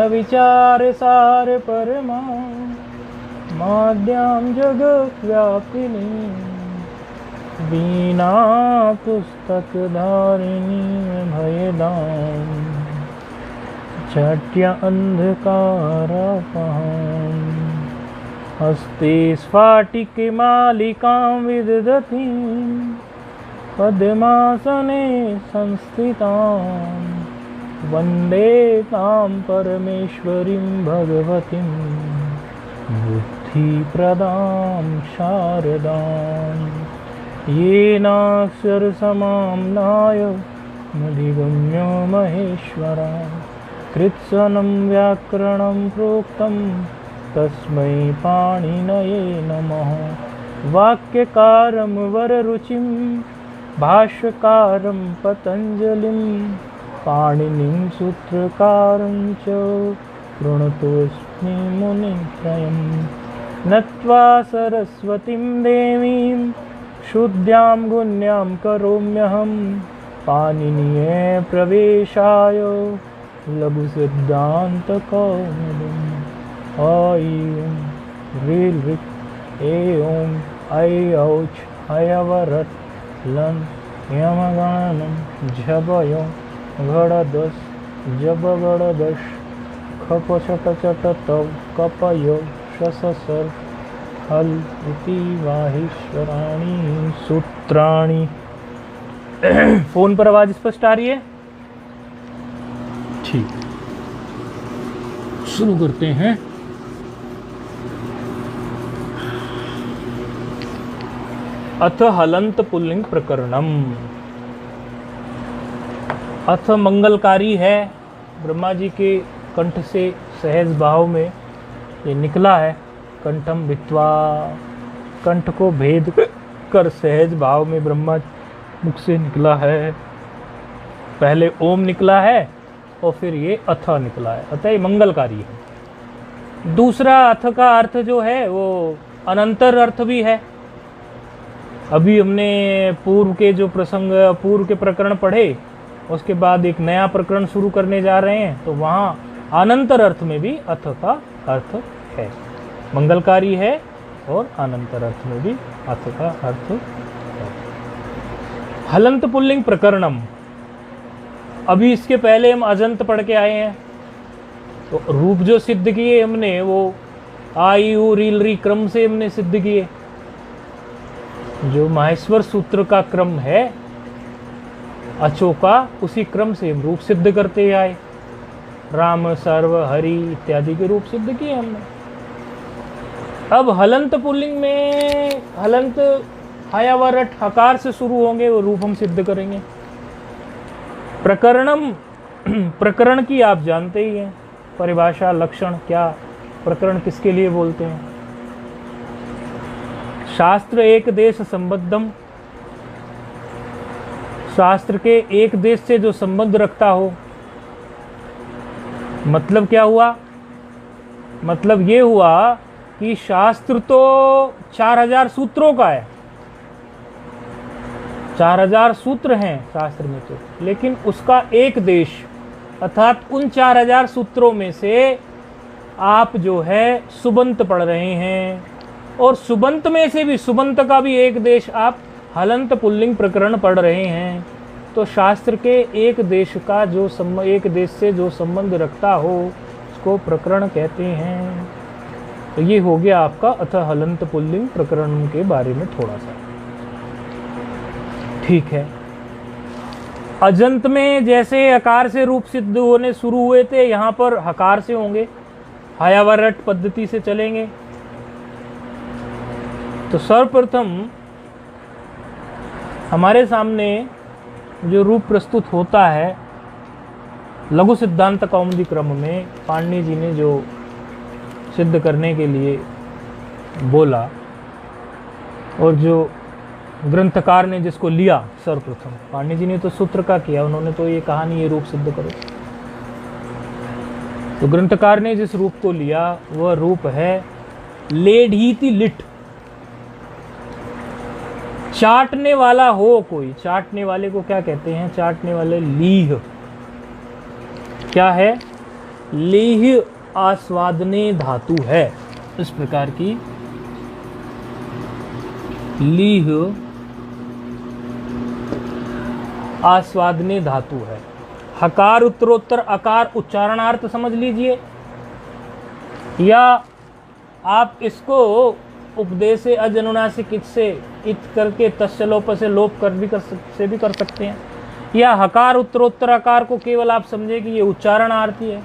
विचार सार परमा माद्यां जगत व्यापिनी वीणा पुस्तक धारिणी भयदाम झट्य अंधकारपहां हस्ते स्फाटिकमालिकां विदधतीं पद्मासने संस्थितां वन्दे तां परमेश्वरीं भगवतीं बुद्धिप्रदां शारदां येनाक्षरसमाम्नाय मधिगम्य महेश्वरा कृत्स्नं व्याकरणं प्रोक्तं तस्मै पाणिनये नमः वाक्यकारं वररुचिं भाष्यकारं पतञ्जलिं पाणिनिं सूत्रकारं च प्रणतोऽस्मि मुनित्रयं नत्वा सरस्वतीं देवीं शुद्ध्यां गुण्यां करोम्यहं पाणिनीये प्रवेशाय लघुसिद्धान्तकौमुदीम् ऐं ह्रीं ऋक् ऐं ऐ औच ऐवरट् लं यमगणनं झबयो घड़दस् जबगड़दश खप छट चट तव कपयो शससर हल इति वाहिश्वराणि सूत्राणि। फोन पर आवाज स्पष्ट आ रही है? ठीक, शुरू करते हैं। अथ हलंत पुल्लिंग प्रकरणम। अथ मंगलकारी है, ब्रह्मा जी के कंठ से सहज भाव में ये निकला है। कंठम भित्वा, कंठ को भेद कर सहज भाव में ब्रह्मा मुख से निकला है। पहले ओम निकला है और फिर ये अथ निकला है, अतः ये मंगलकारी है। दूसरा अथ का अर्थ जो है वो अनंतर अर्थ भी है। अभी हमने पूर्व के जो प्रसंग, पूर्व के प्रकरण पढ़े, उसके बाद एक नया प्रकरण शुरू करने जा रहे हैं, तो वहाँ अनंतर अर्थ में भी अथ का अर्थ है। मंगलकारी है और अनंतर अर्थ में भी अथ का अर्थ है। हलंत पुल्लिंग प्रकरणम। अभी इसके पहले हम अजंत पढ़ के आए हैं, तो रूप जो सिद्ध किए हमने वो आई उ रील री क्रम से हमने सिद्ध किए। जो माहेश्वर सूत्र का क्रम है अचोका, उसी क्रम से हम रूप सिद्ध करते आए। राम, सर्व, हरि इत्यादि के रूप सिद्ध किए हमने। अब हलंत पुल्लिंग में हलंत हयावरट हकार से शुरू होंगे, वो रूप हम सिद्ध करेंगे। प्रकरणम, प्रकरण की आप जानते ही हैं परिभाषा, लक्षण क्या, प्रकरण किसके लिए बोलते हैं। शास्त्र एक देश संबद्धम, शास्त्र के एक देश से जो संबंध रखता हो। मतलब क्या हुआ? मतलब ये हुआ कि शास्त्र तो 4000 सूत्रों का है, 4000 सूत्र हैं शास्त्र में तो, लेकिन उसका एक देश, अर्थात उन 4000 सूत्रों में से आप जो है सुबंत पढ़ रहे हैं, और सुबंत में से भी, सुबंत का भी एक देश आप हलंत पुल्लिंग प्रकरण पढ़ रहे हैं। तो शास्त्र के एक देश का जो एक देश से जो संबंध रखता हो उसको प्रकरण कहते हैं। तो ये हो गया आपका अथ हलंत पुल्लिंग प्रकरण के बारे में थोड़ा सा। ठीक है, अजंत में जैसे अकार से रूप सिद्ध होने शुरू हुए थे, यहाँ पर हकार से होंगे, हयावरट पद्धति से चलेंगे। तो सर्वप्रथम हमारे सामने जो रूप प्रस्तुत होता है लघु सिद्धांत कौमुदी क्रम में, पाणिनि जी ने जो सिद्ध करने के लिए बोला और जो ग्रंथकार ने जिसको लिया, सर्वप्रथम पाणिनि जी ने तो सूत्र का किया, उन्होंने तो ये कहा नहीं ये रूप सिद्ध करो। तो ग्रंथकार ने जिस रूप को लिया वह रूप है लेढ़ीति लिट। चाटने वाला हो कोई, चाटने वाले को क्या कहते हैं? चाटने वाले लीह। क्या है? लीह आस्वादने धातु है। इस प्रकार की लीह आस्वादने धातु है। हकार उत्तरोत्तर अकार उच्चारणार्थ समझ लीजिए, या आप इसको उपदेश अजनुनासिक इत से इत करके तस्य लोप से लोप कर भी कर सकते हैं, या हकार उत्तरोत्तर आकार को केवल आप समझे कि ये उच्चारणार्थी है।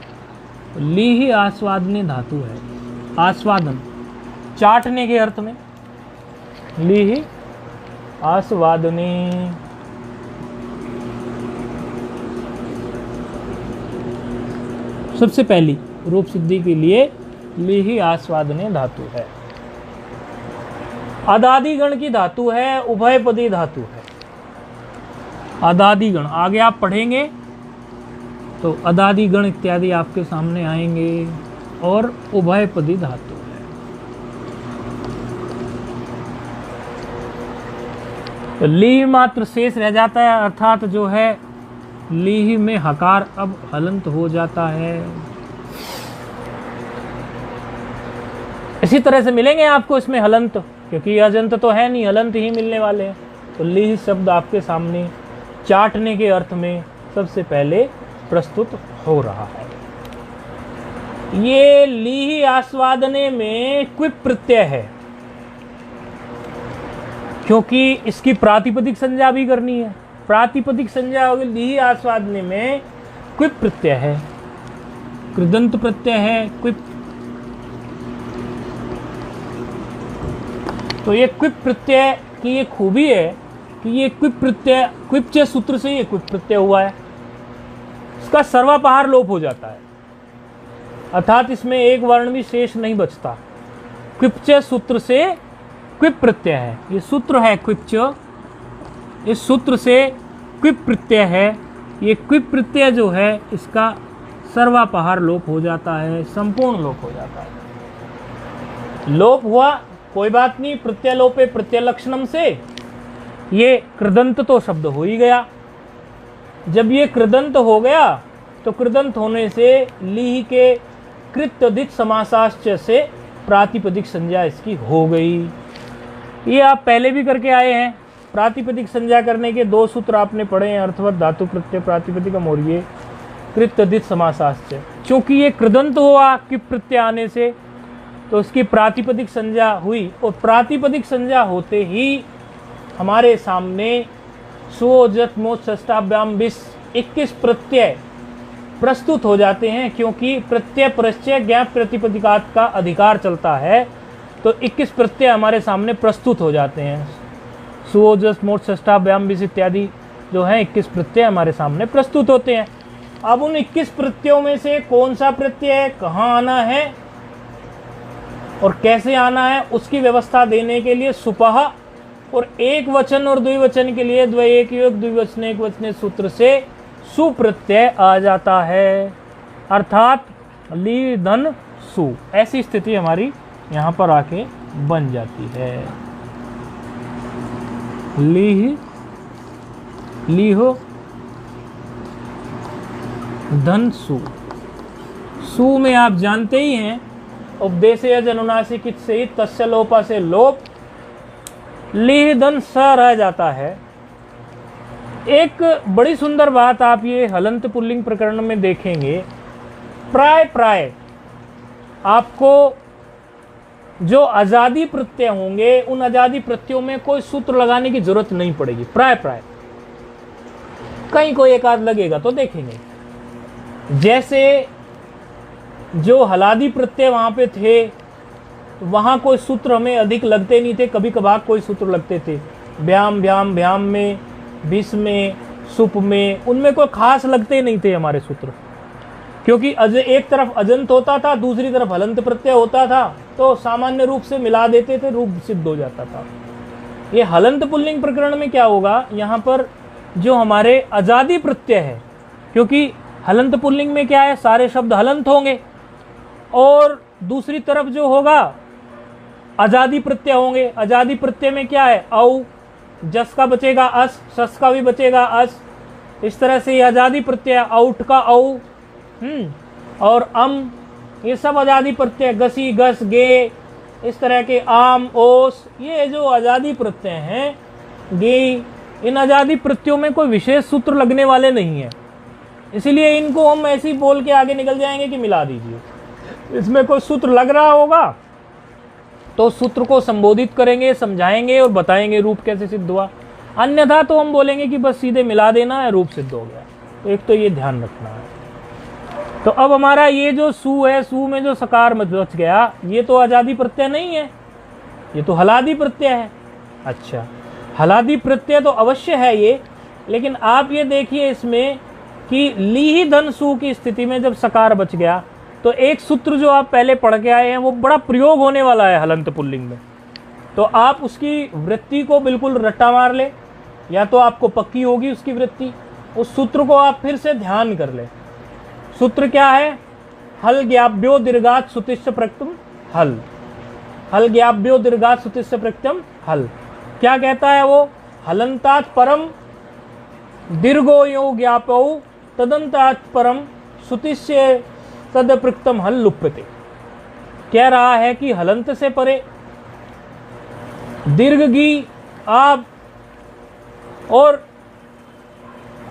लीह आस्वादने धातु है। आस्वादन चाटने के अर्थ में, लीह आस्वादने। सबसे पहली रूप सिद्धि के लिए लीह आस्वादने धातु है। अदादिगण की धातु है, उभयपदी धातु है। अदादिगण आगे आप पढ़ेंगे तो अदादिगण इत्यादि आपके सामने आएंगे, और उभयपदी धातु है। तो लीह मात्र शेष रह जाता है, अर्थात जो है लीह में हकार अब हलंत हो जाता है। इसी तरह से मिलेंगे आपको इसमें हलंत, क्योंकि अजंत तो है नहीं, हलंत ही मिलने वाले हैं। तो लीह शब्द आपके सामने चाटने के अर्थ में सबसे पहले प्रस्तुत हो रहा है। ये लीह आस्वादने में क्विप प्रत्यय है, क्योंकि इसकी प्रातिपदिक संज्ञा भी करनी है। प्रातिपदिक संज्ञा होगी लीह आस्वादने में, क्विप प्रत्यय है, कृदंत प्रत्यय है, क्विप। तो ये क्विप प्रत्यय की ये खूबी है कि ये क्विप प्रत्यय क्विपचे सूत्र से ये क्विप प्रत्यय हुआ है, इसका सर्वापहार लोप हो जाता है, अर्थात इसमें एक वर्ण भी शेष नहीं बचता। क्विपचे सूत्र से क्विप प्रत्यय है, ये सूत्र है क्विपच, इस सूत्र से क्विप प्रत्यय है। ये क्विप प्रत्यय जो है इसका सर्वापहार लोप हो जाता है, संपूर्ण लोप हो जाता है। लोप हुआ कोई बात नहीं, प्रत्यय लोपे प्रत्यय लक्षणम से ये कृदंत तो शब्द हो ही गया। जब ये कृदंत हो गया तो कृदंत होने से लीह के कृत्यधिक समासाश्च से प्रातिपदिक संज्ञा इसकी हो गई। ये आप पहले भी करके आए हैं। प्रातिपदिक संज्ञा करने के दो सूत्र आपने पढ़े हैं, अर्थवत धातु प्रत्यय प्रातिपदिकम, और ये कृत्यधिक समासाश्च। क्योंकि ये कृदंत हुआ कि प्रत्यय आने से, तो उसकी प्रातिपदिक संज्ञा हुई, और प्रातिपदिक संज्ञा होते ही हमारे सामने सुओजत मोच षष्ठाभ्याम 21 प्रत्यय प्रस्तुत हो जाते हैं। क्योंकि प्रत्यय प्रत्यय ज्ञाप प्रतिपदिकात का अधिकार चलता है, तो 21 प्रत्यय हमारे सामने प्रस्तुत हो जाते हैं। सुओजस मोट षष्ठाभ्याम इत्यादि जो है 21 प्रत्यय हमारे सामने प्रस्तुत होते हैं। अब उन 21 प्रत्ययों में से कौन सा प्रत्यय कहाँ आना है और कैसे आना है, उसकी व्यवस्था देने के लिए सुपह और एक वचन और द्विवचन के लिए द्वयेक द्विवचन एक वचन सूत्र से सुप्रत्यय आ जाता है, अर्थात ली धन सु। ऐसी स्थिति हमारी यहाँ पर आके बन जाती है। लीह लीहो धन सु। सु में आप जानते ही हैं उपदेशज अनुनासिक से तस्य लोपा से लोप, लीह धन स रह जाता है। एक बड़ी सुंदर बात आप ये हलंत पुल्लिंग प्रकरण में देखेंगे, प्राय प्राय आपको जो आजादी प्रत्यय होंगे उन आजादी प्रत्ययों में कोई सूत्र लगाने की जरूरत नहीं पड़ेगी। प्राय प्राय कहीं कोई एक आध लगेगा तो देखेंगे। जैसे जो हलादी प्रत्यय वहां पे थे, वहां कोई सूत्र हमें अधिक लगते नहीं थे, कभी कभार कोई सूत्र लगते थे। व्याम व्याम व्याम में, भिस में, सुप में, उनमें कोई खास लगते नहीं थे हमारे सूत्र, क्योंकि एक तरफ अजंत होता था, दूसरी तरफ हलंत प्रत्यय होता था, तो सामान्य रूप से मिला देते थे, रूप सिद्ध हो जाता था। ये हलंत पुल्लिंग प्रकरण में क्या होगा, यहाँ पर जो हमारे आजादी प्रत्यय है, क्योंकि हलंत पुल्लिंग में क्या है, सारे शब्द हलंत होंगे, और दूसरी तरफ जो होगा आजादी प्रत्यय होंगे। आजादी प्रत्यय में क्या है, औ, जस का बचेगा अस, सस का भी बचेगा अस। इस तरह से ये आजादी प्रत्यय, औट का औ, और अम, ये सब आजादी प्रत्यय, गसी, गस, गे, इस तरह के आम, ओस, ये जो आजादी प्रत्यय हैं, गे, इन आजादी प्रत्ययों में कोई विशेष सूत्र लगने वाले नहीं है, इसलिए इनको हम ऐसे ही बोल के आगे निकल जाएंगे कि मिला दीजिए। इसमें कोई सूत्र लग रहा होगा तो सूत्र को संबोधित करेंगे, समझाएंगे और बताएंगे रूप कैसे सिद्ध हुआ, अन्यथा तो हम बोलेंगे कि बस सीधे मिला देना है, रूप सिद्ध हो गया। तो एक तो ये ध्यान रखना है। तो अब हमारा ये जो सु है, सु में जो सकार बच गया, ये तो आजादी प्रत्यय नहीं है, ये तो हलादी प्रत्यय है। अच्छा, हलादी प्रत्यय तो अवश्य है ये, लेकिन आप ये देखिए इसमें कि लीही धन सु की स्थिति में जब सकार बच गया तो एक सूत्र जो आप पहले पढ़ के आए हैं वो बड़ा प्रयोग होने वाला है हलंत पुल्लिंग में, तो आप उसकी वृत्ति को बिल्कुल रट्टा मार ले, या तो आपको पक्की होगी उसकी वृत्ति, उस सूत्र को आप फिर से ध्यान कर ले। सूत्र क्या है? हल ज्ञाभ्यो दीर्घात सुतिष्ठ प्रक्तम हल, हल ज्ञाभ्यो दीर्घात सुतिष्ठ प्रक्तम हल। क्या कहता है वो? हलंतात परम दीर्घो यो ज्ञापौ तदंतात परम सुतिष्य तद प्रक्तम हल लुप्यते। कह रहा है कि हलंत से परे दीर्घ गी आप और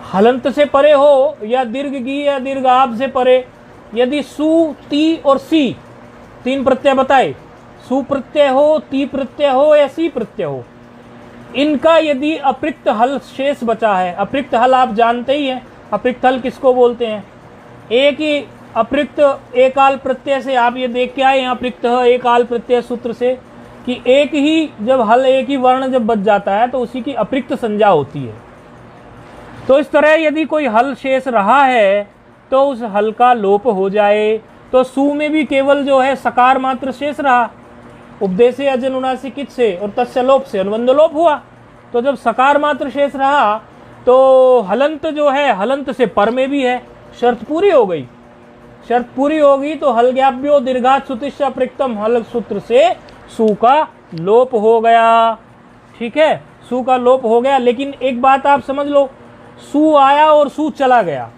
हलंत से परे हो, या दीर्घ गी या दीर्घ आप से परे, यदि सु, ती और सी तीन प्रत्यय बताए, सु प्रत्यय हो, ती प्रत्यय हो या सी प्रत्यय हो, इनका यदि अपृक्त हल शेष बचा है, अपृक्त हल आप जानते ही हैं, अपृक्त हल किसको बोलते हैं? एक ही अपृक्त एकाल प्रत्यय से आप ये देख के आए हैं, अपृक्त एकाल प्रत्यय सूत्र से, कि एक ही जब हल, एक ही वर्ण जब बच जाता है तो उसी की अपृक्त संज्ञा होती है। तो इस तरह यदि कोई हल शेष रहा है तो उस हल का लोप हो जाए, तो सु में भी केवल जो है सकार मात्र शेष रहा, उपदेशे अजनुनासिकित से और तस्य लोप से अनुबंध लोप हुआ। तो जब सकार मात्र शेष रहा तो हलंत जो है, हलंत से पर में भी है, शर्त पूरी हो गई। शर्त पूरी होगी तो हल ज्ञाभ्यो दीर्घात सुतिष्ठ प्रक्तम हल सूत्र से सु का लोप हो गया। ठीक है, सु का लोप हो गया। लेकिन एक बात आप समझ लो, सु आया और सु चला गया,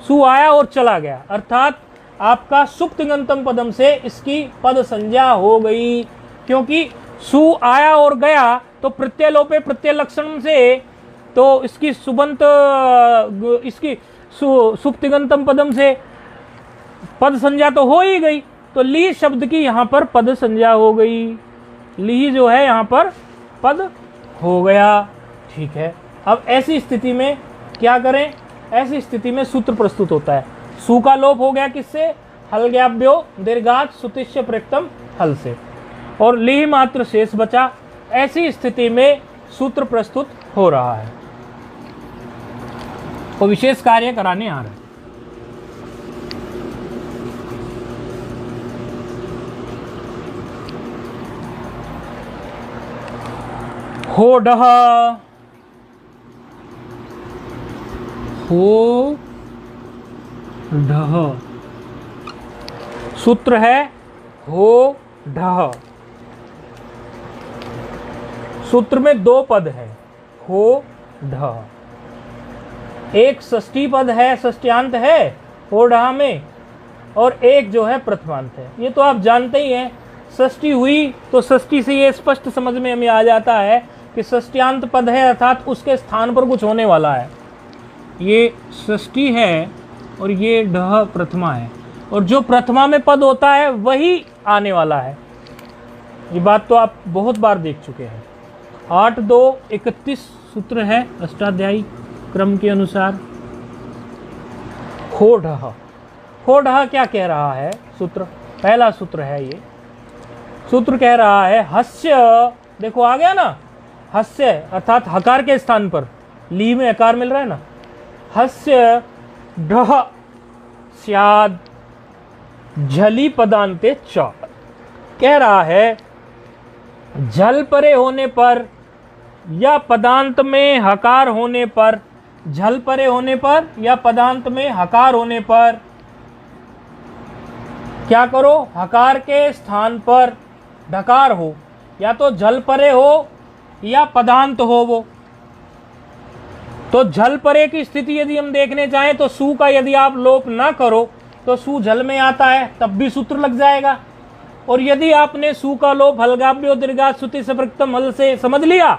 सु आया और चला गया, अर्थात आपका सुप्तिगंतम पदम से इसकी पद संज्ञा हो गई, क्योंकि सु आया और गया तो प्रत्यय लोपे प्रत्यय लक्षण से तो इसकी सुबंत, इसकी सुप्तिगंतम पदम से पद संज्ञा तो हो ही गई, तो ली शब्द की यहाँ पर पद संज्ञा हो गई, ली जो है यहाँ पर पद हो गया। ठीक है, अब ऐसी स्थिति में क्या करें? ऐसी स्थिति में सूत्र प्रस्तुत होता है, सु का लोप हो गया किससे? हल ज्ञाभ्यो दीर्घात सुतिष्ठ प्रक्तम हल से, और ली मात्र शेष बचा। ऐसी स्थिति में सूत्र प्रस्तुत हो रहा है, वो विशेष कार्य कराने आ रहे हैं। हो डह, हो ढह, सूत्र है हो ढह। सूत्र में दो पद है, हो ढह, एक षष्ठी पद है, षष्ट्यांत है हो ढह में, और एक जो है प्रथमांत है। ये तो आप जानते ही हैं, षष्ठी हुई तो षष्ठी से ये स्पष्ट समझ में हमें आ जाता है कि षष्ट्यांत पद है, अर्थात उसके स्थान पर कुछ होने वाला है। ये षष्ठी है और ये ढह प्रथमा है, और जो प्रथमा में पद होता है वही आने वाला है। ये बात तो आप बहुत बार देख चुके हैं। 8-2-31 सूत्र है अष्टाध्यायी क्रम के अनुसार। हो ढह, हो ढह क्या कह रहा है? सूत्र, पहला सूत्र है ये। सूत्र कह रहा है हस्य, देखो आ गया ना, हस्य अर्थात हकार के स्थान पर ली में अकार मिल रहा है ना, हस्य ढह स्याद झली पदांते च। कह रहा है झल परे होने पर या पदांत में हकार होने पर, झल परे होने पर या पदांत में हकार होने पर क्या करो? हकार के स्थान पर ढकार हो, या तो झल परे हो या पदांत हो वो। तो झल परे की स्थिति यदि हम देखने चाहें तो सु का यदि आप लोप ना करो तो सु जल में आता है तब भी सूत्र लग जाएगा। और यदि आपने सु का लोप हलगाभ्यो दीर्घात श्रुति सप्रक्तम हल से समझ लिया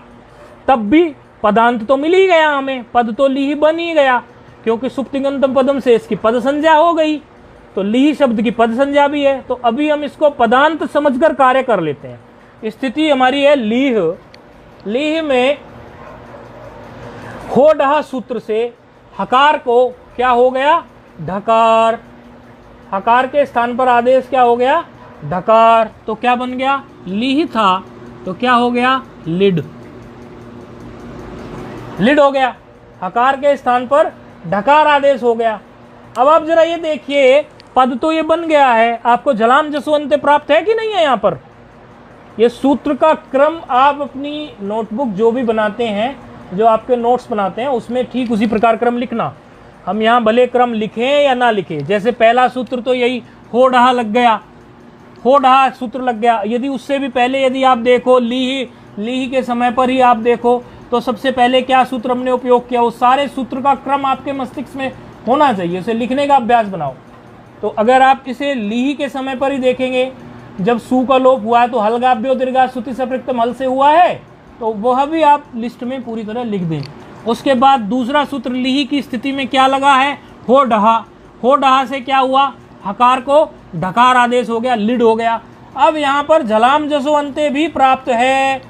तब भी पदांत तो मिल ही गया, हमें पद तो ली ही बन ही गया, क्योंकि सुप्तिगंतम पदम से इसकी पद संज्ञा हो गई, तो ली शब्द की पद संज्ञा भी है। तो अभी हम इसको पदांत समझकर कार्य कर लेते हैं। स्थिति हमारी है लीह। लीह में हो डहा सूत्र से हकार को क्या हो गया, ढकार। हकार के स्थान पर आदेश क्या हो गया, ढकार। तो क्या बन गया, लीह था तो क्या हो गया, लिड। लिड हो गया, हकार के स्थान पर ढकार आदेश हो गया। अब आप जरा ये देखिए, पद तो ये बन गया है, आपको जलाम जसवंत प्राप्त है कि नहीं है। यहाँ पर ये सूत्र का क्रम आप अपनी नोटबुक जो भी बनाते हैं, जो आपके नोट्स बनाते हैं, उसमें ठीक उसी प्रकार क्रम लिखना। हम यहाँ भले क्रम लिखें या ना लिखें, जैसे पहला सूत्र तो यही हो डहा लग गया, हो डहा सूत्र लग गया। यदि उससे भी पहले यदि आप देखो लीह के समय पर ही आप देखो तो सबसे पहले क्या सूत्र हमने उपयोग किया, उस सारे सूत्र का क्रम आपके मस्तिष्क में होना चाहिए, उसे लिखने का अभ्यास बनाओ। तो अगर आप इसे लीह के समय पर ही देखेंगे, जब सु का लोप हुआ है तो हलगाभ्यो दीर्घात श्रुति सप्रक्तम हल से हुआ है, तो वह भी आप लिस्ट में पूरी तरह लिख दें। उसके बाद दूसरा सूत्र लीह की स्थिति में क्या लगा है, हो डहा। हो डहा से क्या हुआ, हकार को ढकार आदेश हो गया, लिड हो गया। अब यहाँ पर जलाम जसवंते भी प्राप्त है।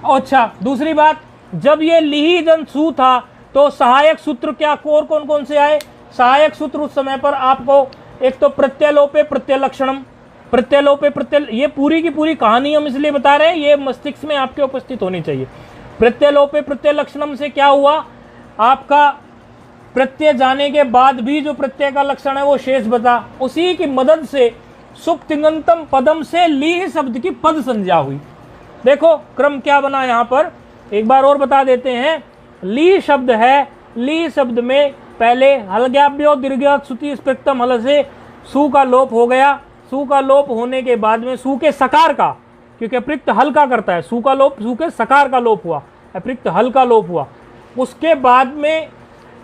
अच्छा, दूसरी बात, जब ये लीह जन सु था तो सहायक सूत्र क्या कौन कौन से आए, सहायक सूत्र उस समय पर आपको एक तो प्रत्यलोपे प्रत्यलक्षणम, प्रत्यलोपे प्रत्यय, ये पूरी की पूरी कहानी हम इसलिए बता रहे हैं, ये मस्तिष्क में आपके उपस्थित होनी चाहिए। प्रत्यलोपे प्रत्यलक्षणम से क्या हुआ, आपका प्रत्यय जाने के बाद भी जो प्रत्यय का लक्षण है वो शेष बचा, उसी की मदद से सुप्तिगंतम पदम से लीह शब्द की पद संज्ञा हुई। देखो क्रम क्या बना, यहाँ पर एक बार और बता देते हैं। ली शब्द है, ली शब्द में पहले हलगाभ्यो दीर्घात श्रुति सप्रक्तम हल से सु का लोप हो गया। सु का लोप होने के बाद में सु के सकार का, क्योंकि अप्रयुक्त हल का करता है, सु का लोप सु के सकार का लोप हुआ, अप्रयुक्त हल का लोप हुआ। उसके बाद में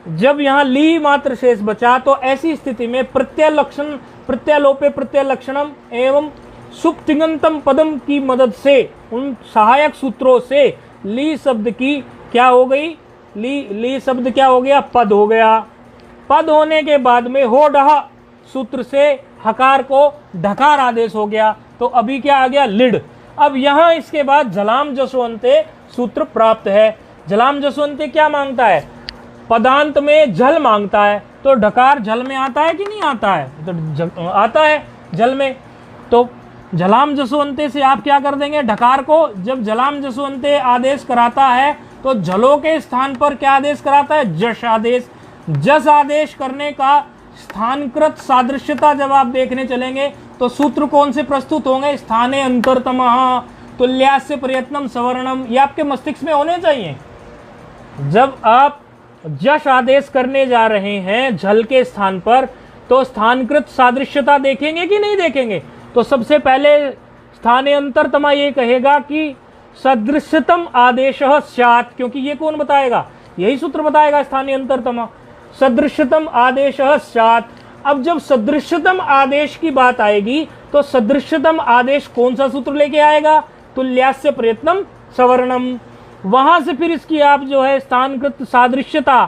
जब यहाँ ली मात्र शेष बचा, तो ऐसी स्थिति में प्रत्यलक्षण, प्रत्यलोपे प्रत्यलक्षणम एवं सुप्तिगंतम पदम की मदद से, उन सहायक सूत्रों से ली शब्द की क्या हो गई, ली शब्द क्या हो गया, पद हो गया। पद होने के बाद में हो डहा सूत्र से हकार को ढकार आदेश हो गया, तो अभी क्या आ गया, लिड। अब यहाँ इसके बाद जलाम जसवंते सूत्र प्राप्त है। जलाम जसवंते क्या मांगता है, पदांत में जल मांगता है, तो ढकार जल में आता है कि नहीं आता है, तो आता है जल में। तो जलाम जसवंते से आप क्या कर देंगे, ढकार को, जब जलाम जसवंते आदेश कराता है तो जलों के स्थान पर क्या आदेश कराता है, जश आदेश। जस आदेश करने का स्थानकृत सादृश्यता जब आप देखने चलेंगे तो सूत्र कौन से प्रस्तुत होंगे, स्थाने अंतरतमः तुल्यास्य प्रयत्नम सवर्णम, ये आपके मस्तिष्क में होने चाहिए। जब आप जश आदेश करने जा रहे हैं झल के स्थान पर, तो स्थानकृत सादृश्यता देखेंगे कि नहीं देखेंगे। तो सबसे पहले स्थाने अंतरतमा ये कहेगा कि सदृश्यतम आदेश स्यात्, क्योंकि ये कौन बताएगा, यही सूत्र बताएगा, स्थानीय अंतरतमा सदृश्यतम आदेश स्यात्। अब जब सदृश्यतम आदेश की बात आएगी तो सदृश्यतम आदेश कौन सा सूत्र लेके आएगा, तुल्यास्य प्रयत्नम सवर्णम। वहां से फिर इसकी आप जो है स्थानकृत सादृश्यता,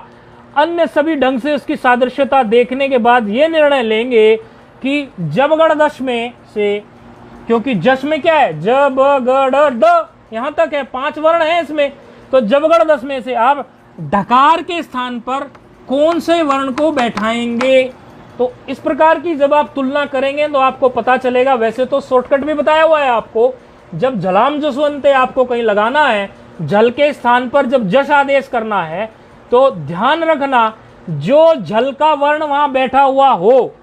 अन्य सभी ढंग से उसकी सादृश्यता देखने के बाद ये निर्णय लेंगे कि जबगढ़ दश में से, क्योंकि जश में क्या है, जब गढ़ ड, यहां तक है, 5 वर्ण है इसमें, तो जबगढ़ दश में से आप ढकार के स्थान पर कौन से वर्ण को बैठाएंगे। तो इस प्रकार की जब आप तुलना करेंगे तो आपको पता चलेगा। वैसे तो शॉर्टकट भी बताया हुआ है आपको, जब जलाम जसवंते आपको कहीं लगाना है, जल के स्थान पर जब जश आदेश करना है, तो ध्यान रखना जो जल का वर्ण वहां बैठा हुआ हो,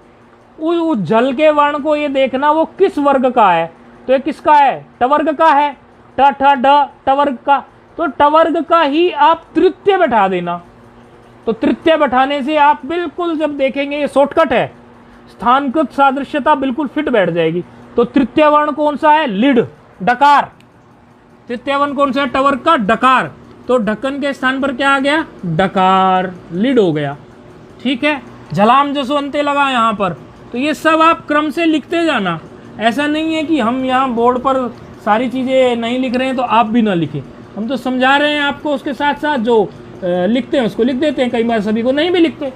उस जल के वर्ण को ये देखना वो किस वर्ग का है। तो ये किसका है, टवर्ग का है, ट ठ ड टवर्ग का, तो टवर्ग का ही आप तृतीय बैठा देना। तो तृतीय बैठाने से आप बिल्कुल जब देखेंगे, ये शॉर्टकट है, स्थानकृत सादृश्यता बिल्कुल फिट बैठ जाएगी। तो तृतीय वर्ण कौन सा है, लिड, डकार। तृतीय वर्ण कौन सा है, टवर्ग का डकार। तो ढक्कन के स्थान पर क्या आ गया, डकार, लिड हो गया। ठीक है, जलाम जसवंते लगा यहाँ पर, तो ये सब आप क्रम से लिखते जाना। ऐसा नहीं है कि हम यहाँ बोर्ड पर सारी चीज़ें नहीं लिख रहे हैं तो आप भी ना लिखें, हम तो समझा रहे हैं आपको, उसके साथ साथ जो लिखते हैं उसको लिख देते हैं, कई बार सभी को नहीं भी लिखते,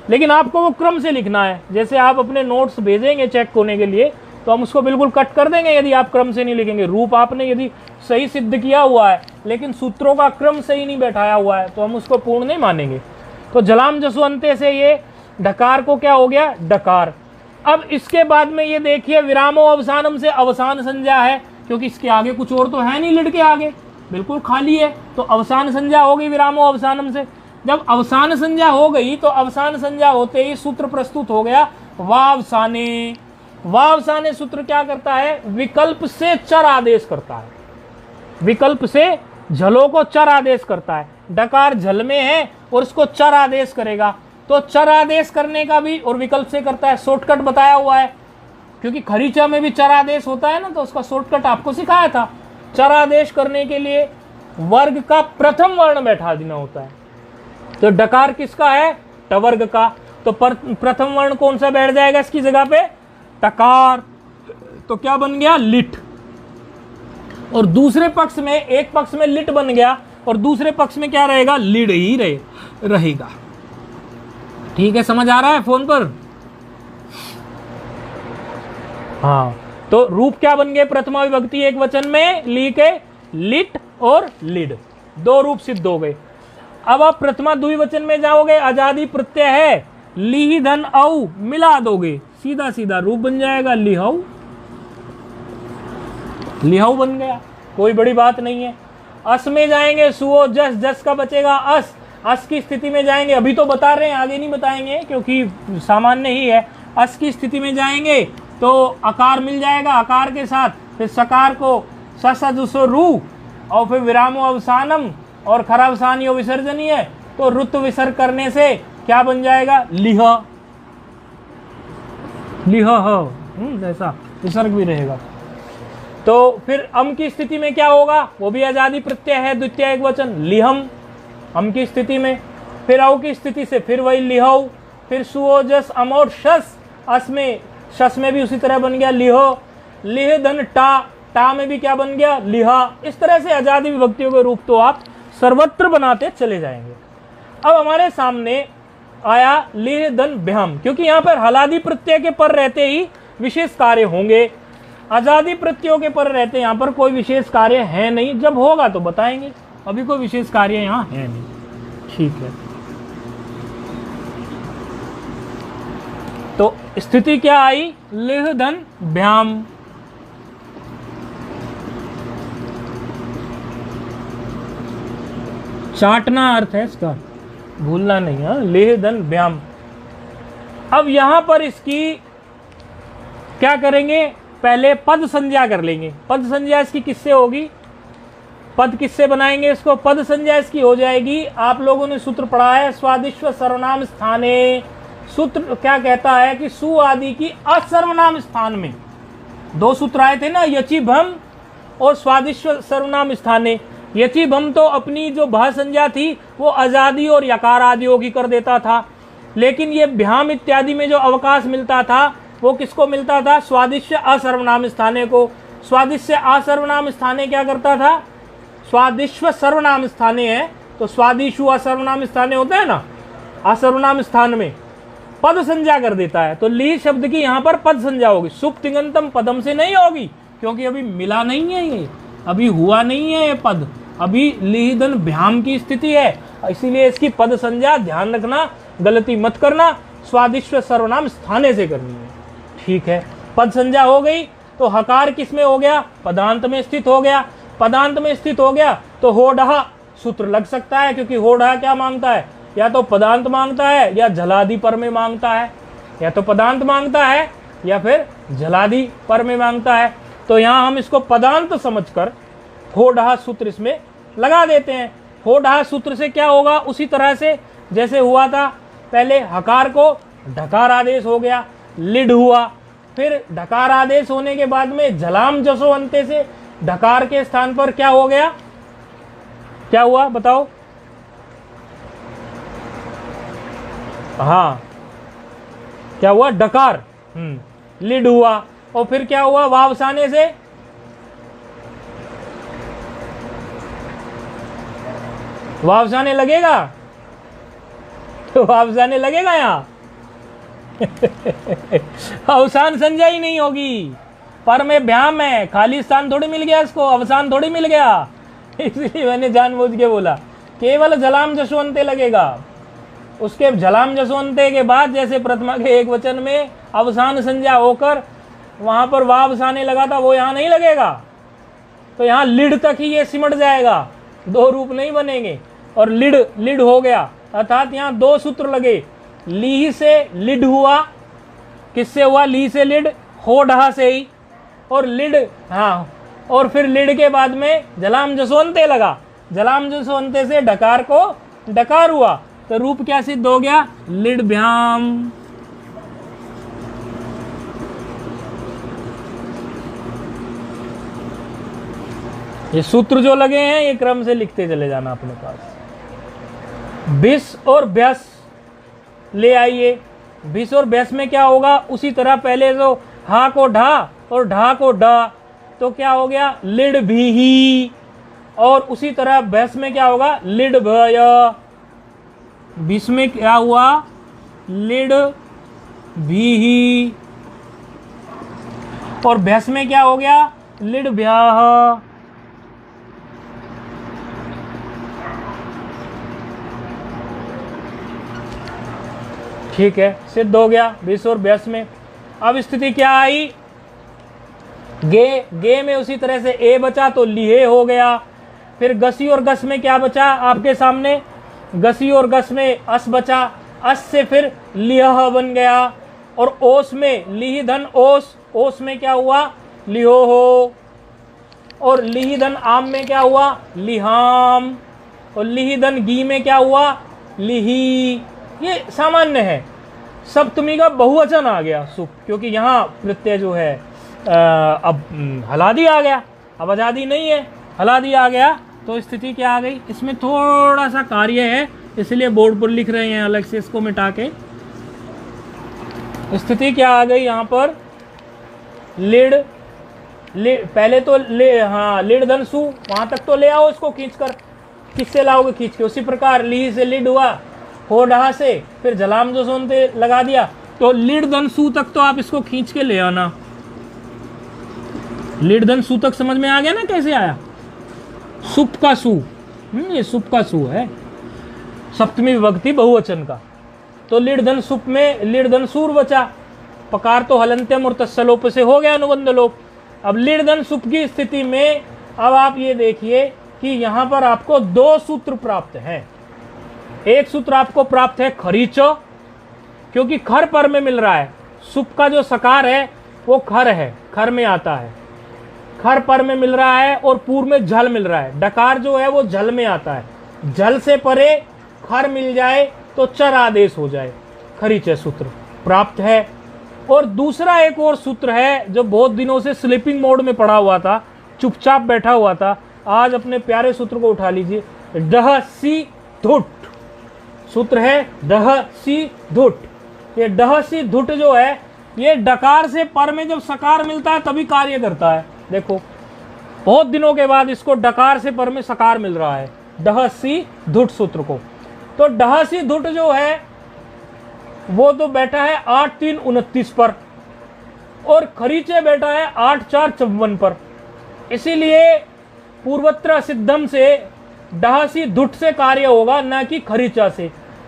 लेकिन आपको वो क्रम से लिखना है। जैसे आप अपने नोट्स भेजेंगे चेक होने के लिए तो हम उसको बिल्कुल कट कर देंगे यदि आप क्रम से नहीं लिखेंगे। रूप आपने यदि सही सिद्ध किया हुआ है लेकिन सूत्रों का क्रम सही नहीं बैठाया हुआ है तो हम उसको पूर्ण नहीं मानेंगे। तो जलाम जसवंते से ये ढकार को क्या हो गया, डकार। अब इसके बाद में ये देखिए विरामो अवसानम से अवसान संज्ञा है, क्योंकि इसके आगे कुछ और तो है नहीं, लिड के आगे बिल्कुल खाली है, तो अवसान संज्ञा हो गई विरामो अवसानम से। जब अवसान संज्ञा हो गई तो अवसान संज्ञा होते ही सूत्र प्रस्तुत हो गया वावसाने। वावसाने सूत्र क्या करता है, विकल्प से चर आदेश करता है, विकल्प से झलों को चर आदेश करता है। डकार झल में है और उसको चर आदेश करेगा, तो चर आदेश करने का भी और विकल्प से करता है, शॉर्टकट बताया हुआ है, क्योंकि खरीचा में भी चर आदेश होता है ना, तो उसका शॉर्टकट आपको सिखाया था। चर आदेश करने के लिए वर्ग का प्रथम वर्ण बैठा देना होता है। तो डकार किसका है, टवर्ग का, तो प्रथम वर्ण कौन सा बैठ जाएगा इसकी जगह पे, टकार, तो क्या बन गया, लिट। और दूसरे पक्ष में, एक पक्ष में लिट बन गया और दूसरे पक्ष में क्या रहेगा, लिड ही रहेगा। ठीक है, समझ आ रहा है फोन पर? हाँ, तो रूप क्या बन गए, प्रथमा विभक्ति एक वचन में ली के लिट और लिड, दो रूप सिद्ध हो गए। अब आप प्रथमा द्विवचन में जाओगे, आजादी प्रत्यय है, ली धन औ मिला दोगे, सीधा सीधा रूप बन जाएगा लिहौ, लिहौ बन गया, कोई बड़ी बात नहीं है। अस में जाएंगे, सुओ जस, जस का बचेगा अस, अस की स्थिति में जाएंगे, अभी तो बता रहे हैं आगे नहीं बताएंगे क्योंकि सामान्य ही है। अस की स्थिति में जाएंगे तो अकार मिल जाएगा, अकार के साथ फिर सकार को ससो रू और फिर विरामो अवसानम और खरावसानियो विसर्जनीय, तो रुत विसर्ग करने से क्या बन जाएगा, लिह, लिह ऐसा विसर्ग भी रहेगा। तो फिर अम की स्थिति में क्या होगा, वो भी आजादी प्रत्यय है, द्वितीय एक वचन लिहम, अम की स्थिति में। फिर औ की स्थिति से फिर वही लिहौ, फिर सुओ जस अम और शस, अस में शस में भी उसी तरह बन गया लिहो, लिह धन टा, टा में भी क्या बन गया, लिहा। इस तरह से आजादी विभक्तियों के रूप तो आप सर्वत्र बनाते चले जाएंगे। अब हमारे सामने आया लिह धन भ्याम, क्योंकि यहाँ पर हलादी प्रत्यय के पर रहते ही विशेष कार्य होंगे, आजादी प्रत्ययों के पर रहते यहाँ पर कोई विशेष कार्य है नहीं, जब होगा तो बताएंगे, अभी कोई विशेष कार्य यहाँ है नहीं। ठीक है, तो स्थिति क्या आई, लिह धन भ्याम। चाटना अर्थ है इसका, भूलना नहीं है, लेह धन व्याम। अब यहां पर इसकी क्या करेंगे, पहले पद संज्ञा कर लेंगे। पद संज्ञा इसकी किससे होगी, पद किससे बनाएंगे इसको, पद संज्ञा इसकी हो जाएगी, आप लोगों ने सूत्र पढ़ा है, स्वादिश्व सर्वनाम स्थाने। सूत्र क्या कहता है कि सु आदि की असर्वनाम स्थान में, दो सूत्र आए थे ना, यचि भम और स्वादिश्व सर्वनाम स्थाने। यचि भम तो अपनी जो भा संज्ञा थी वो आजादी और यकार आदियों की कर देता था, लेकिन ये भ्याम इत्यादि में जो अवकाश मिलता था वो किसको मिलता था, स्वादिश्य असर्वनाम स्थाने को। स्वादिश्य असर्वनाम स्थाने क्या करता था, स्वादिश्व सर्वनाम स्थाने है, तो स्वादिशु असर्वनाम स्थाने होता है ना, असर्वनाम स्थान में पद संज्ञा कर देता है। तो ली शब्द की यहाँ पर पद संज्ञा होगी, सुप तिङंतम पदम से नहीं होगी, क्योंकि अभी मिला नहीं है, ये अभी हुआ नहीं है, ये पद अभी लिहिधन भ्याम की स्थिति है, इसीलिए इसकी पद संज्ञा ध्यान रखना, गलती मत करना, स्वादिश्व सर्वनाम स्थाने से करनी है। ठीक है, पद संज्ञा हो गई तो हकार किस में हो गया, पदांत में स्थित हो गया। पदांत में स्थित हो गया तो होढ़ा सूत्र लग सकता है, क्योंकि होढ़ा क्या मांगता है, या तो पदांत मांगता है या झलादि पर में मांगता है, या तो पदांत मांगता है या फिर झलादि पर में मांगता है। तो यहाँ हम इसको पदांत समझकर होढ़ा सूत्र इसमें लगा देते हैं। होढ़ा सूत्र से क्या होगा, उसी तरह से जैसे हुआ था, पहले हकार को ढकार आदेश हो गया, लिड हुआ, फिर ढकार आदेश होने के बाद में झलाम जसो अंते से ढकार के स्थान पर क्या हो गया, क्या हुआ बताओ, हाँ क्या हुआ, डकार। लिड हुआ। और फिर क्या हुआ, वावसाने से वावसाने लगेगा, तो वावसाने लगेगा यहाँ अवसान संज्ञा ही नहीं होगी, पर में भ्याम है, खाली स्थान थोड़ी मिल गया इसको, अवसान थोड़ी मिल गया। इसलिए मैंने जानबूझ के बोला केवल जलाम जसवंते लगेगा। उसके जलाम जसवंते के बाद जैसे प्रथमा के एक वचन में अवसान संज्ञा होकर वहां पर वावसाने लगा था, वो यहाँ नहीं लगेगा। तो यहाँ लिड तक ही ये सिमट जाएगा, दो रूप नहीं बनेंगे। और लिड लिड हो गया, अर्थात यहाँ दो सूत्र लगे। ली से लिड हुआ, किससे हुआ, ली से लिड, हो ढहा से ही, और लिड, हाँ, और फिर लिड के बाद में जलाम जसवंते लगा, जलाम जसवंते से डकार को डकार हुआ, तो रूप क्या सिद्ध हो गया, लिड भ्याम। ये सूत्र जो लगे हैं ये क्रम से लिखते चले जाना अपने पास। बिस और ब्यस ले आइए। बिस और ब्यस में क्या होगा, उसी तरह पहले जो हा को ढा और ढा को डा, तो क्या हो गया, लिड भी ही। और उसी तरह ब्यस में क्या होगा, लिड भय। बिस में क्या हुआ, लिड भी ही। और ब्यस में क्या हो गया, लिड ब्याह। ठीक है, सिद्ध हो गया बिस और ब्यस में। अब स्थिति क्या आई, गे में उसी तरह से ए बचा तो लिहे हो गया। फिर गसी और गस में क्या बचा आपके सामने, गसी और गस में अस बचा, अस से फिर लिह बन गया। और ओस में लिहि धन ओस, ओस में क्या हुआ, लिहो हो। और लिहि धन आम में क्या हुआ, लिहाम। और लिहि धन गी में क्या हुआ, लिही। ये सामान्य है। सप्तमी का बहुवचन आ गया सुप, क्योंकि यहाँ प्रत्यय जो है अब हलादी आ गया, अब आजादी नहीं है, हलादी आ गया। तो स्थिति क्या आ गई, इसमें थोड़ा सा कार्य है इसलिए बोर्ड पर लिख रहे हैं अलग से, इसको मिटा के। स्थिति क्या आ गई यहाँ पर, लिड पहले तो हाँ लिड धन सु, वहां तक तो ले आओ इसको खींच कर। किससे लाओगे, खींच के। उसी प्रकार ली से लिड हुआ, हो ढहा से फिर जलाम जो सोनते लगा दिया, तो लिड धन सु तक तो आप इसको खींच के ले आना। लिड धन सु तक समझ में आ गया ना कैसे आया, सुप का सु, ये सुप का सु है, सप्तमी विभक्ति बहुवचन का। तो लिड धन सुप में लिड धन सूर बचा, पकार तो हलंत्यम और तत्सलोप से हो गया अनुबंध लोप। अब लिड धन सुप की स्थिति में अब आप ये देखिए कि यहां पर आपको दो सूत्र प्राप्त हैं। एक सूत्र आपको प्राप्त है खरीच, क्योंकि खर पर में मिल रहा है। सुप का जो सकार है वो खर है, खर में आता है, खर पर में मिल रहा है। और पूर्व में झल मिल रहा है, डकार जो है वो झल में आता है। झल से परे खर मिल जाए तो चर आदेश हो जाए, खरीच सूत्र प्राप्त है। और दूसरा एक और सूत्र है जो बहुत दिनों से स्लीपिंग मोड में पड़ा हुआ था, चुपचाप बैठा हुआ था, आज अपने प्यारे सूत्र को उठा लीजिए। डह सी धुट सूत्र है, डह सी धुट। ये डह सी धुट जो है ये डकार से पर में जब सकार मिलता है तभी कार्य करता है। देखो बहुत दिनों के बाद इसको डकार से पर में सकार मिल रहा है, डह सी धुट सूत्र को। तो डह सी धुट जो है वो तो बैठा है 8-3-29 पर, और खरीचे बैठा है 8-4-54 पर। इसीलिए पूर्वत्र सिद्धम से डह सी धुट से कार्य होगा, न कि खरीचा से,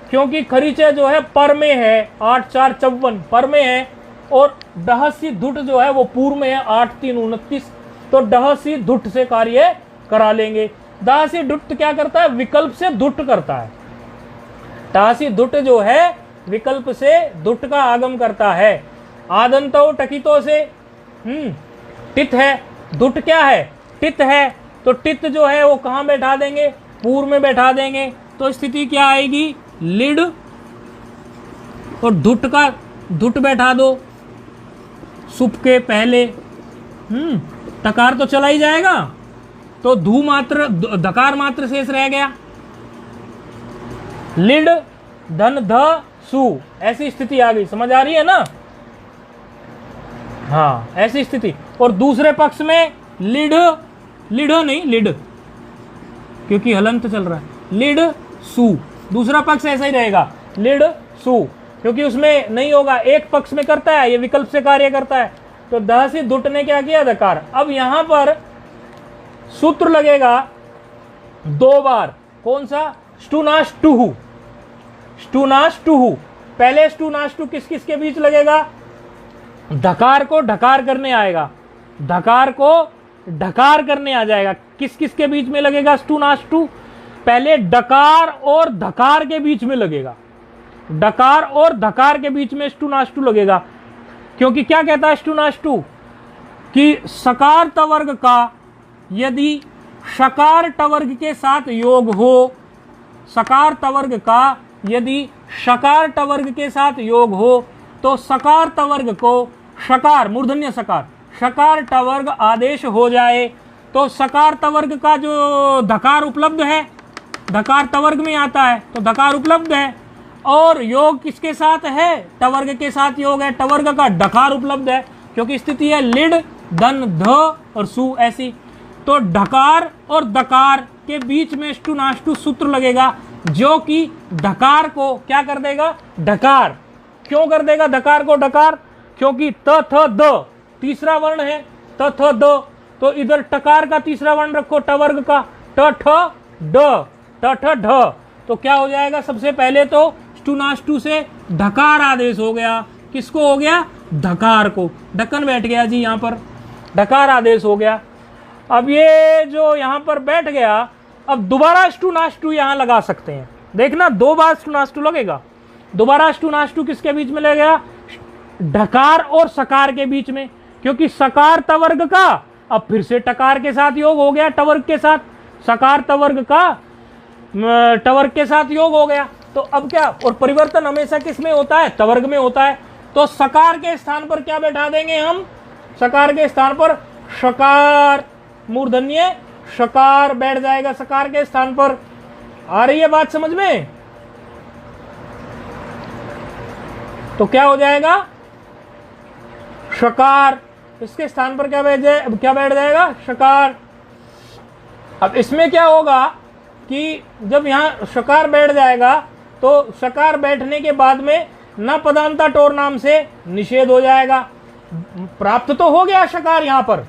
क्योंकि खरीचा जो है पर में है 8-4-54 पर में है, और डह सी धुट जो है वो पूर्व में है 8-3-29। तो डह सी धुट से कार्य करा लेंगे। डह सी धुट क्या करता है, विकल्प से धुट करता है। डह सी धुट जो है विकल्प से धुट का आगम करता है। आदंतो टकितो से टित है, धुट क्या है, टित है। तो टित जो है वो कहाँ बैठा देंगे, पूर्व में बैठा देंगे। तो स्थिति क्या आएगी, लिड और धुट का धुट बैठा दो सुप के पहले, टकार तो चला ही जाएगा, तो धू मात्र धकार मात्र शेष रह गया। लिड धन ध सु, ऐसी स्थिति आ गई, समझ आ रही है ना। हाँ, ऐसी स्थिति। और दूसरे पक्ष में लिड, लिड नहीं, लिड, क्योंकि हलंत चल रहा है, लिड सु, दूसरा पक्ष ऐसा ही रहेगा, लिड सु, क्योंकि उसमें नहीं होगा, एक पक्ष में करता है, ये विकल्प से कार्य करता है। तो द से दुट ने क्या किया, दकार। अब यहां पर सूत्र लगेगा 2 बार, कौन सा, स्टुनाष्टुहु, स्टुनाष्टुहु। पहले स्टुनाष्टु किस किस के बीच लगेगा, धकार को ढकार करने आएगा, धकार को ढकार करने आ जाएगा। किस किस के बीच में लगेगा स्टुनाष्टु, पहले डकार और धकार के बीच में लगेगा, डकार और धकार के बीच में स्टुनाष्टु लगेगा। क्योंकि क्या कहता है स्टुनाष्टु, कि सकार तवर्ग का यदि शकार टवर्ग के साथ योग हो, सकार तवर्ग का यदि शकार टवर्ग के साथ योग हो, तो सकार तवर्ग को शकार, मूर्धन्य सकार, शकार टवर्ग आदेश हो जाए, तो सकार तवर्ग का जो धकार उपलब्ध है, धकार तवर्ग में आता है, तो धकार उपलब्ध है। और योग किसके साथ है, टवर्ग के साथ योग है, टवर्ग का ढकार उपलब्ध है, क्योंकि स्थिति है लिड धन ध और सु ऐसी। तो ढकार और दकार के बीच में स्टुनाष्टु सूत्र लगेगा, जो कि ढकार को क्या कर देगा, ढकार। क्यों कर देगा ढकार को ढकार, क्योंकि त थ द तीसरा वर्ण है, त थ द, तो इधर टकार का तीसरा वर्ण रखो, टवर्ग का, ट ठ ड, ट ठ ढ, तो क्या हो जाएगा, सबसे पहले तो स्टुनाष्टु से ढकार आदेश हो गया, किसको हो गया, धकार को, ढक्कन बैठ गया जी, यहाँ पर ढकार आदेश हो गया। अब ये जो यहाँ पर बैठ गया, अब दोबारा स्टुनाष्टु यहाँ लगा सकते हैं, देखना 2 बार स्टुनाष्टु लगेगा। दोबारा स्टुनाष्टु किसके बीच में लगेगा, ढकार और सकार के बीच में, क्योंकि सकार तवर्ग का अब फिर से टकार के साथ योग हो गया, टवर्ग के साथ, सकार तवर्ग का टवर्ग के साथ योग हो गया। तो अब क्या, और परिवर्तन हमेशा किस में होता है, तवर्ग में होता है, तो सकार के स्थान पर क्या बैठा देंगे हम, सकार के स्थान पर शकार, मूर्धन्य शकार बैठ जाएगा सकार के स्थान पर। आ रही है बात समझ में, तो क्या हो जाएगा, शकार, इसके स्थान पर क्या बैठ जाएगा, शकार। अब इसमें क्या होगा कि जब यहां शकार बैठ जाएगा, तो शकार बैठने के बाद में न पदांता टोर नाम से निषेध हो जाएगा। प्राप्त तो हो गया शकार, यहां पर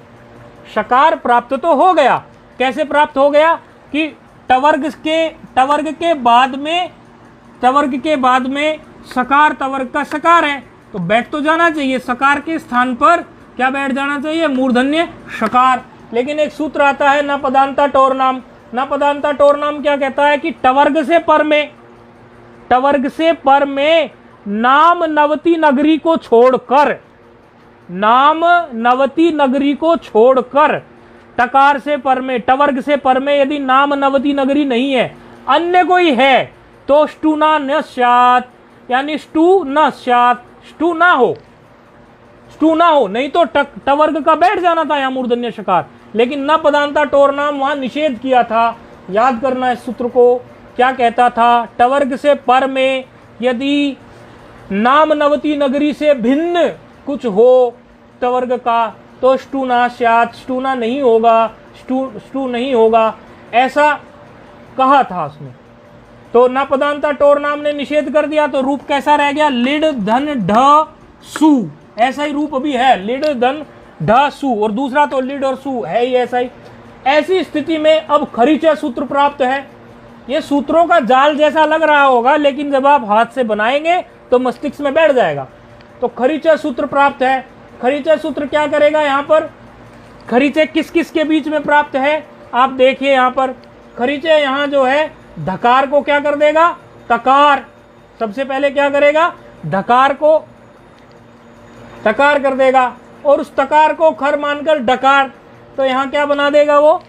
शकार प्राप्त तो हो गया। कैसे प्राप्त हो गया कि टवर्ग के बाद में सकार तवर्ग का सकार है, तो बैठ तो जाना चाहिए, सकार के स्थान पर क्या बैठ जाना चाहिए, मूर्धन्य शकार। लेकिन एक सूत्र आता है न पदांता टोर नाम, न पदांता टोर नाम क्या कहता है कि टवर्ग से पर में नाम नवती नगरी को छोड़कर, नाम नवती नगरी को छोड़कर, टकार से पर में, टवर्ग से पर में यदि नाम नवती नगरी नहीं है, अन्य कोई है, तो स्टुना न स्यात्, यानी स्टू न स्यात्, स्टू ना हो, स्टू ना हो, नहीं तो टवर्ग का बैठ जाना था यहां मूर्धन्य शकार। लेकिन न पदांता टोर नाम वहां निषेध किया था, याद करना इस सूत्र को। क्या कहता था, टवर्ग से पर में यदि नाम नवती नगरी से भिन्न कुछ हो टवर्ग का, तो स्टूना स्यात्, स्टूना नहीं होगा, स्टू नहीं होगा, ऐसा कहा था उसने। तो न पदांता टोर नाम ने निषेध कर दिया, तो रूप कैसा रह गया, लिड धन ढ सु, ऐसा ही रूप भी है, लिड धन ढ सु, और दूसरा तो लिड और सु है ही ऐसा ही। ऐसी स्थिति में अब खरीचय सूत्र प्राप्त है। ये सूत्रों का जाल जैसा लग रहा होगा, लेकिन जब आप हाथ से बनाएंगे तो मस्तिष्क में बैठ जाएगा। तो खरीचय सूत्र प्राप्त है। खरीचय सूत्र क्या करेगा, यहाँ पर खरीचय किस किस के बीच में प्राप्त है, आप देखिए यहाँ पर खरीचय, यहाँ जो है धकार को क्या कर देगा, तकार, सबसे पहले क्या करेगा, धकार को तकार कर देगा, और उस तकार को खर मानकर डकार, तो यहां क्या बना देगा वो,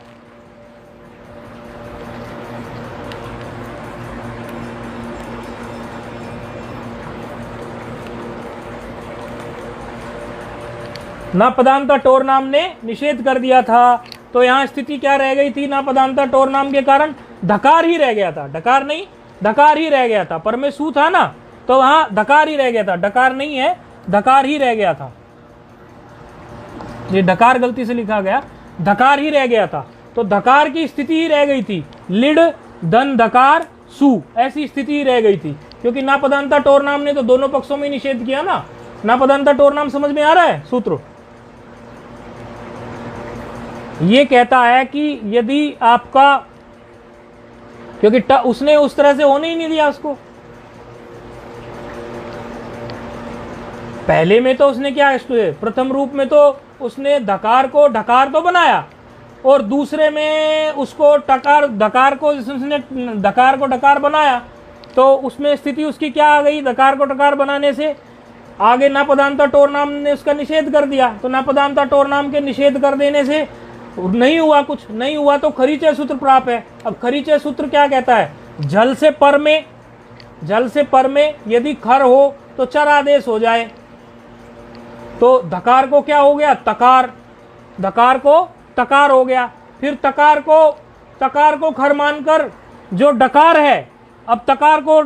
ना पदांता टोर नाम ने निषेध कर दिया था, तो यहां स्थिति क्या रह गई थी, ना पदांता टोर नाम के कारण धकार ही रह गया था, डकार नहीं, धकार ही रह गया था, पर में सू था ना, तो वहां धकार ही रह गया था, डकार नहीं है, धकार ही रह गया था। ये ढकार गलती से लिखा गया, धकार ही रह गया था, तो धकार की स्थिति ही रह गई थी, लिड धन धकार सु, ऐसी स्थिति ही रह गई थी, क्योंकि नापदांता टोर नाम ने तो दोनों पक्षों में निषेध किया ना। नापदांता टोर नाम समझ में आ रहा है सूत्र? ये कहता है कि यदि आपका, क्योंकि उसने उस तरह से होने ही नहीं दिया उसको, पहले में तो उसने क्या, प्रथम रूप में तो उसने धकार को ढकार तो बनाया, और दूसरे में उसको टकार धकार को, उसने धकार को ढकार बनाया, तो उसमें स्थिति उसकी क्या आ गई, धकार को टकार बनाने से आगे नापदांता टोर नाम ने उसका निषेध कर दिया। तो नापदांता टोर नाम के निषेध कर देने से नहीं हुआ, कुछ नहीं हुआ, तो खरीचय सूत्र प्राप्त है। अब खरीचय सूत्र क्या कहता है, जल से पर में, जल से पर में यदि खर हो तो चर आदेश हो जाए, तो धकार को क्या हो गया, तकार, धकार को तकार हो गया, फिर तकार को खर मानकर जो डकार है, अब तकार को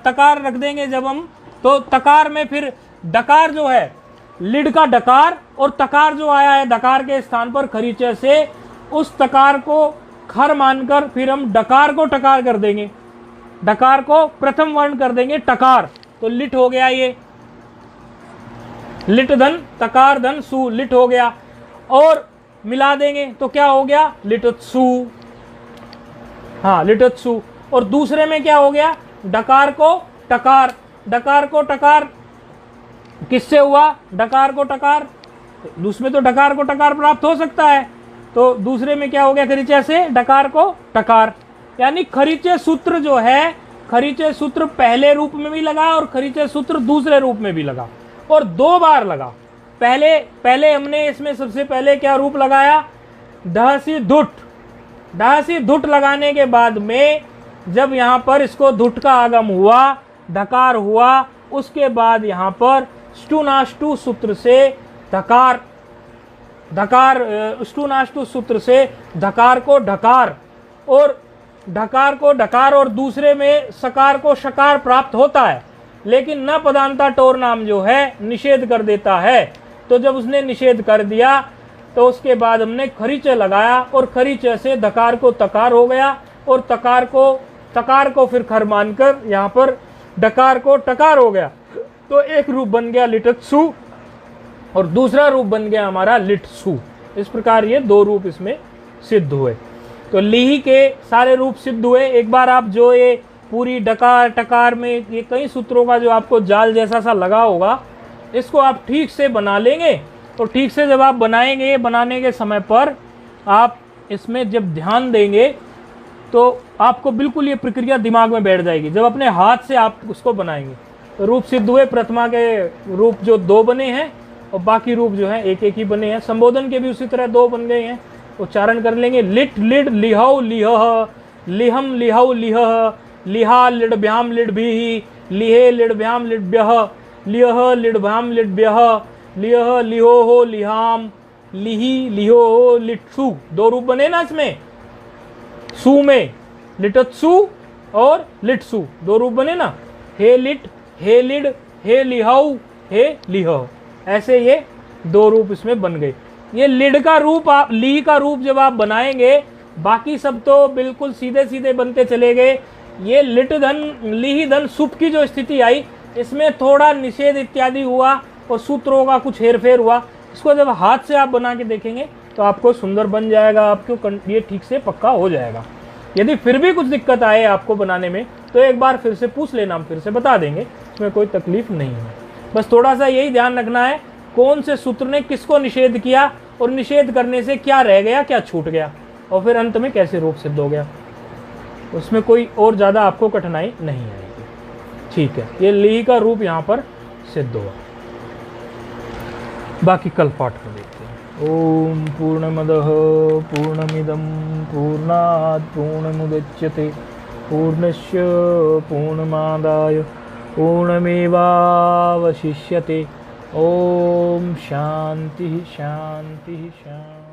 तकार रख देंगे जब हम, तो तकार में फिर डकार जो है, लिड का डकार, और तकार जो आया है डकार के स्थान पर खरीचय से, उस तकार को खर मानकर फिर हम डकार को टकार कर देंगे, डकार को प्रथम वर्ण कर देंगे टकार, तो लिट हो गया, ये लिट धन तकार धन सु, लिट हो गया, और मिला देंगे तो क्या हो गया, लिटत्सु, हाँ लिटत्सु। और दूसरे में क्या हो गया, डकार को टकार, डकार को टकार किससे हुआ, डकार को टकार, उसमें तो डकार को टकार प्राप्त हो सकता है, तो दूसरे में क्या हो गया, खरीचय से डकार को टकार। यानी खरीचय सूत्र जो है, खरीचय सूत्र पहले रूप में भी लगा और खरीचय सूत्र दूसरे रूप में भी लगा, और 2 बार लगा। पहले हमने इसमें सबसे पहले क्या रूप लगाया, ढसी धुट, ढसी धुट लगाने के बाद में जब यहाँ पर इसको धुट का आगम हुआ, धकार हुआ, उसके बाद यहाँ पर स्टुनाष्टु सूत्र से धकार, स्टुनाष्टु सूत्र से धकार को ढकार, और ढकार को ढकार, और दूसरे में सकार को शकार प्राप्त होता है, लेकिन न पदांता टोर नाम जो है निषेध कर देता है। तो जब उसने निषेध कर दिया तो उसके बाद हमने खरीचय लगाया, और खरीचय से धकार को तकार हो गया, और तकार को फिर खर मानकर यहाँ पर डकार को टकार हो गया, तो एक रूप बन गया लिटत्सु, और दूसरा रूप बन गया हमारा लिटसु। इस प्रकार ये 2 रूप इसमें सिद्ध हुए। तो लीही के सारे रूप सिद्ध हुए। एक बार आप जो ये पूरी डकार टकार में ये कई सूत्रों का जो आपको जाल जैसा सा लगा होगा, इसको आप ठीक से बना लेंगे, तो ठीक से जब आप बनाएंगे, बनाने के समय पर आप इसमें जब ध्यान देंगे तो आपको बिल्कुल ये प्रक्रिया दिमाग में बैठ जाएगी। जब अपने हाथ से आप उसको बनाएंगे तो रूप सिद्ध हुए। प्रथमा के रूप जो 2 बने हैं, और बाकी रूप जो है एक एक ही बने हैं। संबोधन के भी उसी तरह 2 बन गए हैं। उच्चारण कर लेंगे, लिट लिड लिहौ लिहह, लिहम लिहौ लिहह, लिहा लिडभ्याम लिडभिः, लिहे लिडभ्याम लिडभ्यः, लियह लिडभ्याम लिडभ्यः, लियह लिहोहो लिहाम, लिही लिहोहो लिट्सु। 2 रूप बने ना इसमें, सु में लिटत्सु और लिट्सु 2 रूप बने ना, हे लिट, हे लिड, हे लिहाउ, हे लिह, ऐसे ये 2 रूप इसमें बन गए। ये लिड का रूप, आप ली का रूप जब आप बनाएंगे, बाकी सब तो बिल्कुल सीधे सीधे बनते चले गए। ये लिट धन लीही धन सुप की जो स्थिति आई, इसमें थोड़ा निषेध इत्यादि हुआ और सूत्रों का कुछ हेरफेर हुआ। इसको जब हाथ से आप बना के देखेंगे तो आपको सुंदर बन जाएगा, आपको ये ठीक से पक्का हो जाएगा। यदि फिर भी कुछ दिक्कत आए आपको बनाने में तो एक बार फिर से पूछ लेना, हम फिर से बता देंगे, इसमें कोई तकलीफ नहीं है। बस थोड़ा सा यही ध्यान रखना है कौन से सूत्र ने किसको निषेध किया, और निषेध करने से क्या रह गया, क्या छूट गया, और फिर अंत में कैसे रूप सिद्ध हो गया। उसमें कोई और ज़्यादा आपको कठिनाई नहीं आएगी। ठीक है, ये ली का रूप यहाँ पर सिद्ध हुआ। बाकी कल पाठ में देखते हैं। ओम पूर्णमदः पूर्णमिदं पूर्णात् पूर्णमुदच्यते पूर्णस्य पूर्णमादाय पूर्णमेवावशिष्यते। ओम शांति शांति शांति।